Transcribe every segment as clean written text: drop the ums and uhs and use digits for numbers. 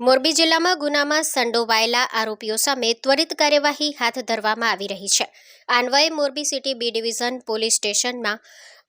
મોરબી જિલ્લામાં ગુનામાં સંડોવાયેલા આરોપીઓ સામે ત્વરિત કાર્યવાહી હાથ ધરવામાં આવી રહી છે. આન્વયે Morbi city B division police સ્ટેશનમાં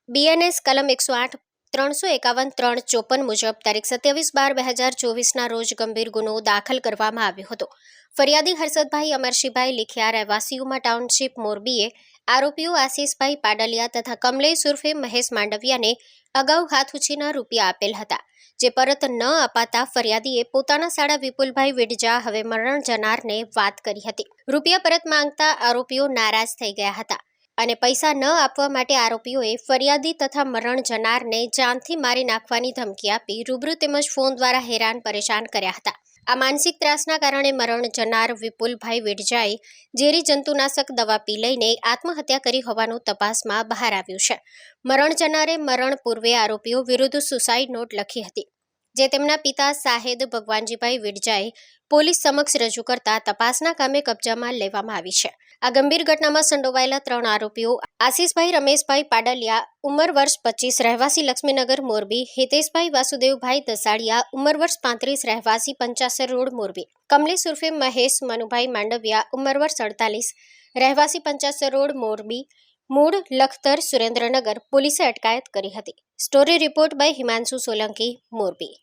BNS કલમ 108 351 354 મુજબ તારીખ 27/12/2024ના રોજ ગંભીર ગુનો દાખલ કરવામાં આવ્યો હતો. ફરિયાદી હર્ષદભાઈ અમરશીભાઈ લીખિયા રહેવાસીઓમાં ટાઉનશીપ મોરબીએ આરોપીઓ આશીષભાઈ પાડલિયા તથા કમલેશ ઉર્ફે મહેશ માંડવિયાને અગાઉ હાથ ઉછીના રૂપિયા આપેલ હતા, જે પરત ન અપાતા ફરિયાદીએ પોતાના સાળા વિપુલભાઈ વિડજા હવે મરણ જનારને વાત કરી હતી. રૂપિયા પરત માંગતા આરોપીઓ નારાજ થઈ ગયા હતા અને પૈસા ન આપવા માટે આરોપીઓએ ફરિયાદી તથા મરણ જનારને જાનથી મારી નાખવાની ધમકી આપી રૂબરૂ તેમજ ફોન દ્વારા હેરાન પરેશાન કર્યા હતા. આ માનસિક ત્રાસના કારણે મરણ જનાર વિપુલભાઈ વિડજાએ ઝેરી જંતુનાશક દવા પી લઈને આત્મહત્યા કરી હોવાનું તપાસમાં બહાર આવ્યું છે. મરણ જનારે મરણ પૂર્વે આરોપીઓ વિરુદ્ધ સુસાઇડ નોટ લખી હતી, જે તેમના પિતા શાહેદ ભગવાનજીભાઈ વિડજાએ પોલીસ સમક્ષ રજૂ કરતા તપાસના કામે કબજામાં લેવામાં આવી છે. આ ગંભીર ઘટનામાં સંડોવાયેલા 3 આરોપીઓ આશીષભાઈ રમેશભાઈ પાડલિયા ઉંમર વર્ષ 25 રહેવાસી લક્ષ્મીનગર મોરબી, હિતેશભાઈ વાસુદેવભાઈ દસાડિયા ઉંમર વર્ષ 35 રહેવાસી પંચાસર રોડ મોરબી, કમલેશ ઉર્ફે મહેશ મનુભાઈ માંડવિયા ઉંમર વર્ષ 48 રહેવાસી પંચાસર રોડ મોરબી, મૂળ લખતર સુરેન્દ્રનગર પોલીસે અટકાયત કરી હતી. Story report by Himanshu Solanki, Morbi.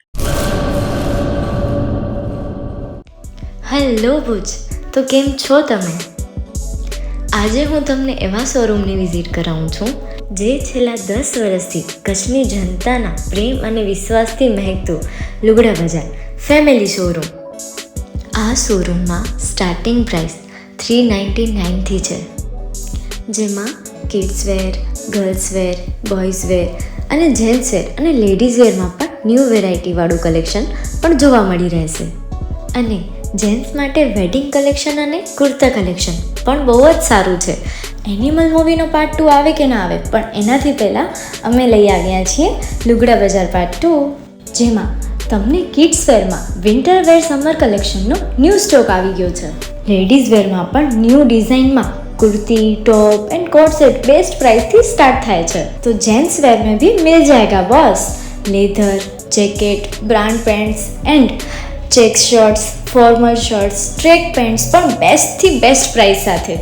Hello Bhuj, તો કેમ છો તમે? આજે હું તમને એવા શોરૂમની વિઝિટ કરાવું છું જે છેલ્લા 10 વર્ષથી કચ્છની જનતાના પ્રેમ અને વિશ્વાસથી મહેકતું લુગડા બજાર ફેમિલી શોરૂમ. આ શોરૂમમાં સ્ટાર્ટિંગ પ્રાઇસ 399થી છે, જેમાં kids wear, girls wear, boys wear અને જેન્ટ્સ વેર અને લેડીઝ વેરમાં પણ ન્યૂ વેરાયટીવાળું કલેક્શન પણ જોવા મળી રહેશે. અને જેન્ટ્સ માટે વેડિંગ કલેક્શન અને કુર્તા કલેક્શન પણ બહુ જ સારું છે. એનિમલ મૂવીનો પાર્ટ 2 આવે કે ના આવે, પણ એનાથી પહેલાં અમે લઈ આવ્યા છીએ લુગડા બજાર પાર્ટ 2, જેમાં તમને કિડ્સ વેરમાં વિન્ટર વેર સમર કલેક્શનનો ન્યૂ સ્ટોક આવી ગયો છે. લેડીઝ વેરમાં પણ ન્યૂ ડિઝાઇનમાં kurti, top and coat set best price थी स्टार्ट થાય છે. तो जेंट्स वेयर में भी मिल जाएगा boss. Leather, jacket, brand pants and check shirts, formal shirts, track pants પણ બેસ્ટથી બેસ્ટ પ્રાઇસ સાથે.